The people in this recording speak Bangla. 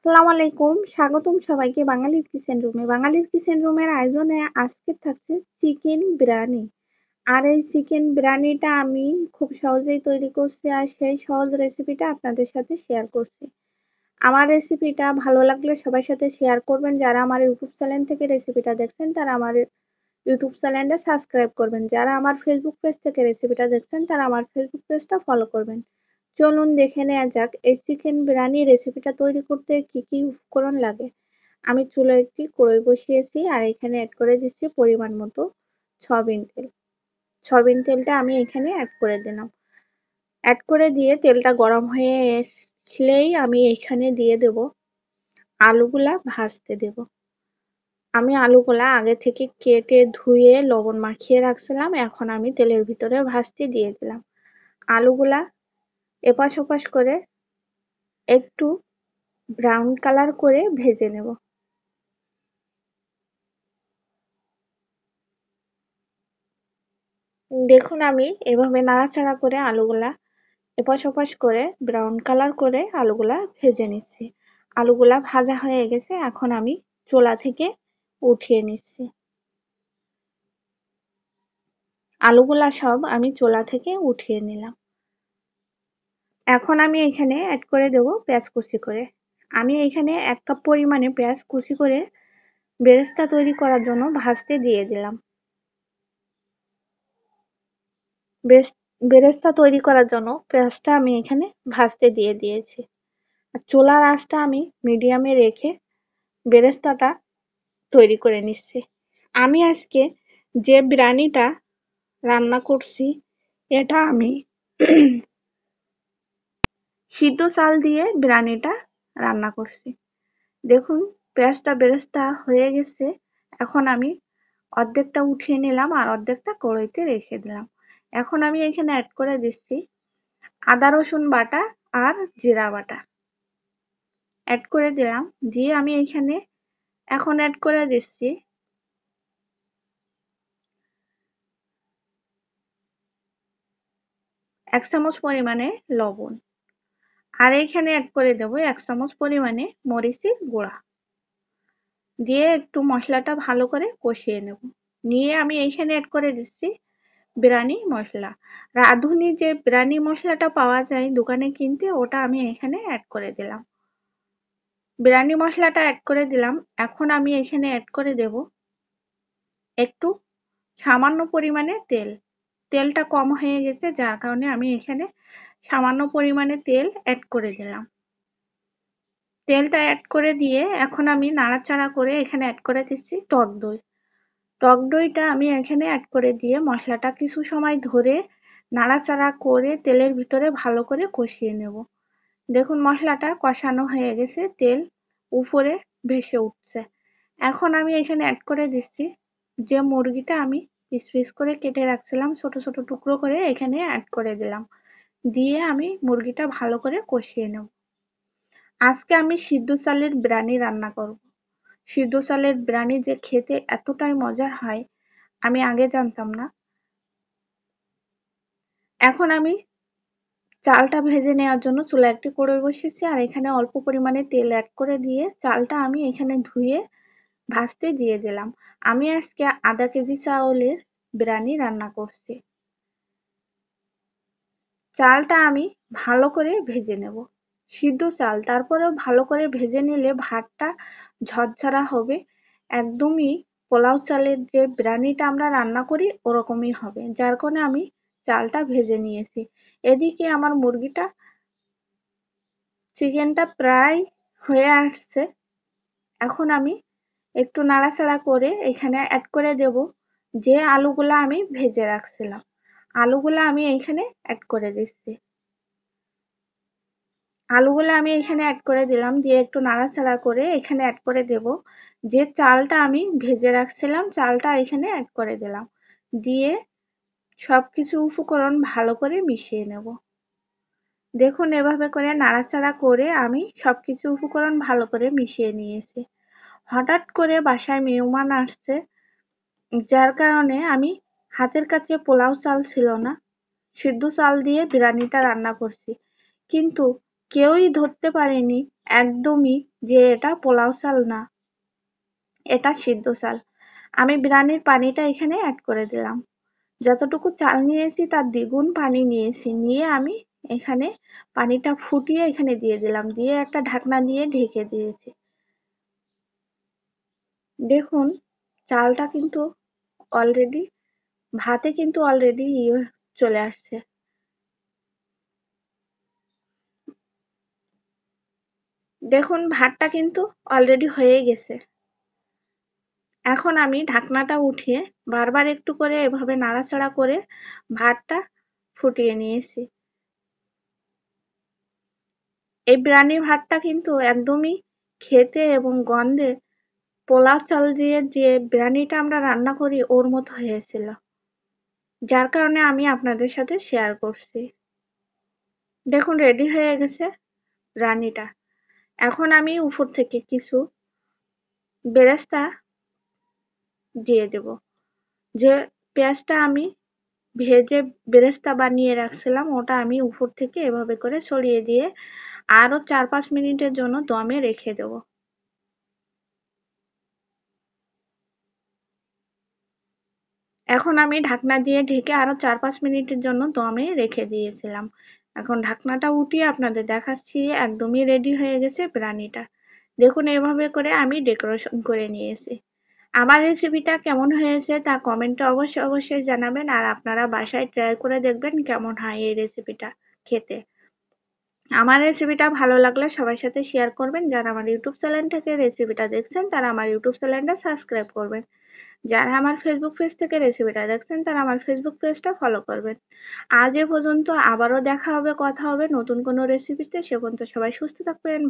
আসসালামু আলাইকুম, স্বাগতম সবাইকে বাঙালির কিচেন রুমে। বাঙালির কিচেন রুমের আয়োজনে আজকে থাকছে চিকেন বিরিয়ানি। আর এই চিকেন বিরিয়ানিটা আমি খুব সহজেই তৈরি করছি, আর সেই সহজ রেসিপিটা আপনাদের সাথে শেয়ার করছি। আমার রেসিপিটা ভালো লাগলে সবার সাথে শেয়ার করবেন। যারা আমার ইউটিউব চ্যানেল থেকে রেসিপিটা দেখছেন তারা আমার ইউটিউব চ্যানেলটা সাবস্ক্রাইব করবেন। যারা আমার ফেসবুক পেজ থেকে রেসিপিটা দেখছেন তারা আমার ফেসবুক পেজটা ফলো করবেন। চলুন দেখে নেওয়া যাক এই চিকেন বিরিয়ানি রেসিপিটা তৈরি করতে কি কি উপকরণ লাগে। আমি চুলায় একটি কড়াই বসিয়েছি আর এখানে অ্যাড করে দিচ্ছি পরিমাণ মতো সয়াবিন তেল। সয়াবিন তেলটা আমি এখানে অ্যাড করে দিলাম। অ্যাড করে দিয়ে তেলটা গরম হয়ে আসলেই আমি এখানে দিয়ে দেব আলুগুলা ভাজতে দেব। আমি আলুগুলা আগে থেকে কেটে ধুয়ে লবণ মাখিয়ে রাখছিলাম, এখন আমি তেলের ভিতরে ভাজতে দিয়ে দিলাম। আলুগুলা এপাশ ওপাশ করে একটু ব্রাউন কালার করে ভেজে নেব। দেখুন আমি এভাবে নাড়াচাড়া করে আলুগুলা এপাশ ওপাশ করে ব্রাউন কালার করে আলুগুলা ভেজে নিচ্ছি। আলুগুলা ভাজা হয়ে গেছে, এখন আমি চুলা থেকে উঠিয়ে নিচ্ছি। আলুগুলা সব আমি চুলা থেকে উঠিয়ে নিলাম। এখন আমি এখানে অ্যাড করে দেব পেঁয়াজ কুচি করে। আমি এখানে 1 কাপ পরিমাণে পেঁয়াজ কুচি করে বেরেস্তা তৈরি করার জন্য ভাজতে দিয়ে দিলাম। বেরেস্তা তৈরি করার জন্য পেঁয়াজটা আমি এখানে ভাজতে দিয়ে দিয়েছি। আর চুলার আঁচটা আমি মিডিয়ামে রেখে বেরেস্তাটা তৈরি করে নিচ্ছি। আমি আজকে যে বিরিয়ানিটা রান্না করছি এটা আমি সিদ্ধ চাল দিয়ে বিরিয়ানিটা রান্না করছি। দেখুন পেঁয়াজটা বেরেস্তা হয়ে গেছে, এখন আমি অর্ধেকটা উঠিয়ে নিলাম আর অর্ধেকটা কড়াইতে রেখে দিলাম। এখন আমি এখানে অ্যাড করে দিচ্ছি আদা রসুন বাটা আর জিরা বাটা অ্যাড করে দিলাম। দিয়ে আমি এখানে এখন অ্যাড করে দিচ্ছি 1 চামচ পরিমাণে লবণ। আর এখানে অ্যাড করে দেব 1 চামচ পরিমাণে মরিচের গুঁড়া। দিয়ে একটু মশলাটা ভালো করে কষিয়ে নেব। নিয়ে আমি এইখানে অ্যাড করে দিচ্ছি বিরিয়ানি মশলা। রাঁধুনি যে বিরিয়ানি মশলাটা পাওয়া যায় দোকানে কিনতে, ওটা আমি এখানে অ্যাড করে দিলাম। বিরিয়ানি মশলাটা অ্যাড করে দিলাম। এখন আমি এখানে অ্যাড করে দেব একটু সামান্য পরিমাণে তেল। তেলটা কম হয়ে গেছে যার কারণে আমি এখানে সামান্য পরিমাণে তেল অ্যাড করে দিলাম। তেলটা অ্যাড করে দিয়ে এখন আমি নাড়াচাড়া করে এখানে অ্যাড করে দিচ্ছি টক দই। টক দইটা আমি এখানে অ্যাড করে দিয়ে মশলাটা কিছু সময় ধরে নাড়াচাড়া করে তেলের ভিতরে ভালো করে কষিয়ে নেব। দেখুন মশলাটা কষানো হয়ে গেছে, তেল উপরে ভেসে উঠছে। এখন আমি এখানে অ্যাড করে দিচ্ছি যে মুরগিটা আমি পিস পিস করে কেটে রাখছিলাম ছোট ছোট টুকরো করে, এখানে অ্যাড করে দিলাম। দিয়ে আমি মুরগিটা ভালো করে কষিয়ে নেব। আজকে আমি সিদ্ধ চালের বিরিয়ানি রান্না করব। সিদ্ধ চালের বিরিয়ানি যে খেতে এতটাই মজার হয় আমি আগে জানতাম না। এখন আমি চালটা ভেজে নেওয়ার জন্য চুলায় একটি কড়াই বসিয়েছি আর এখানে অল্প পরিমাণে তেল অ্যাড করে দিয়ে চালটা আমি এখানে ধুয়ে ভাজতে দিয়ে দিলাম। আমি আজকে আধা কেজি চাউলের বিরিয়ানি রান্না করছি। চালটা আমি ভালো করে ভেজে নেব। সিদ্ধ চাল তারপরেও ভালো করে ভেজে নিলে ভাতটা ঝরঝরা হবে। একদমই পোলাও চালের যে বিরিয়ানিটা আমরা রান্না করি ওরকমই হবে, যার কারণে আমি চালটা ভেজে নিয়েছি। এদিকে আমার মুরগিটা চিকেনটা প্রায় হয়ে আসছে। এখন আমি একটু নাড়াচাড়া করে এখানে অ্যাড করে দেব যে আলুগুলা আমি ভেজে রাখছিলাম। আলুগুলা আমি এখানে অ্যাড করে দিচ্ছি। আলুগুলা আমি এখানে অ্যাড করে দিলাম, দিয়ে একটু নাড়াচাড়া করে এখানে অ্যাড করে দেব যে চালটা আমি ভেজে রাখছিলাম, চালটা এখানে অ্যাড করে দিলাম। দিয়ে সবকিছু উপকরণ ভালো করে মিশিয়ে নেব। দেখুন এভাবে করে নাড়াচাড়া করে আমি সবকিছু উপকরণ ভালো করে মিশিয়ে নিয়েছি। হঠাৎ করে বাসায় মেহমান আসছে, যার কারণে আমি হাতের কাছে পোলাও চাল ছিল না, সিদ্ধ চাল দিয়ে বিরিয়ানিটা রান্না করছি। কিন্তু কেউই ধরতে পারেনি একদমই যে এটা পোলাও চাল না, এটা সিদ্ধ চাল। আমি বিরিয়ানির পানিটা এখানে অ্যাড করে দিলাম। যতটুকু চাল নিয়েছি তার দ্বিগুণ পানি নিয়েছি, নিয়ে আমি এখানে পানিটা ফুটিয়ে এখানে দিয়ে দিলাম, দিয়ে একটা ঢাকনা দিয়ে ঢেকে দিয়েছি। দেখুন চালটা কিন্তু অলরেডি, ভাতে কিন্তু অলরেডি চলে আসছে। দেখুন ভাতটা কিন্তু অলরেডি হয়ে গেছে। এখন আমি ঢাকনাটা উঠিয়ে বারবার একটু করে এভাবে নাড়াচাড়া করে ভাতটা ফুটিয়ে নিয়েছি। এই বিরিয়ানি ভাতটা কিন্তু একদমই খেতে এবং গন্ধে পোলাও চাল দিয়ে যে বিরিয়ানিটা আমরা রান্না করি ওর মতো হয়েছিল, যার কারণে আমি আপনাদের সাথে শেয়ার করছি। দেখুন রেডি হয়ে গেছে বিরিয়ানিটা। এখন আমি উপর থেকে কিছু বেরেস্তা দিয়ে দেব। যে পেঁয়াজটা আমি ভেজে বেরেস্তা বানিয়ে রাখছিলাম ওটা আমি উপর থেকে এভাবে করে ছড়িয়ে দিয়ে আরো 4-5 মিনিটের জন্য দমে রেখে দেব। এখন আমি ঢাকনা দিয়ে ঢেকে আরো 4-5 মিনিটের জন্য দমে রেখে দিয়েছিলাম। এখন ঢাকনাটা উঠিয়ে আপনাদের দেখাচ্ছি, একদমই রেডি হয়ে গেছে বিরিয়ানিটা। দেখুন এভাবে করে আমি ডেকোরেশন করে নিয়েছি। আমার রেসিপিটা কেমন হয়েছে তা কমেন্টে অবশ্যই জানাবেন, আর আপনারা বাসায় ট্রাই করে দেখবেন কেমন হয় এই রেসিপিটা খেতে। আমার রেসিপিটা ভালো লাগলে সবার সাথে শেয়ার করবেন। যারা আমার ইউটিউব চ্যানেল থেকে রেসিপিটা দেখছেন তারা আমার ইউটিউব চ্যানেলটা সাবস্ক্রাইব করবেন। যারা আমার ফেসবুক পেজ থেকে রেসিপিটা দেখছেন তারা আমার ফেসবুক পেজটা ফলো করবেন। আজ এ পর্যন্ত, আবারও দেখা হবে, কথা হবে নতুন কোনো রেসিপিতে। সে পর্যন্ত সবাই সুস্থ থাকবেন।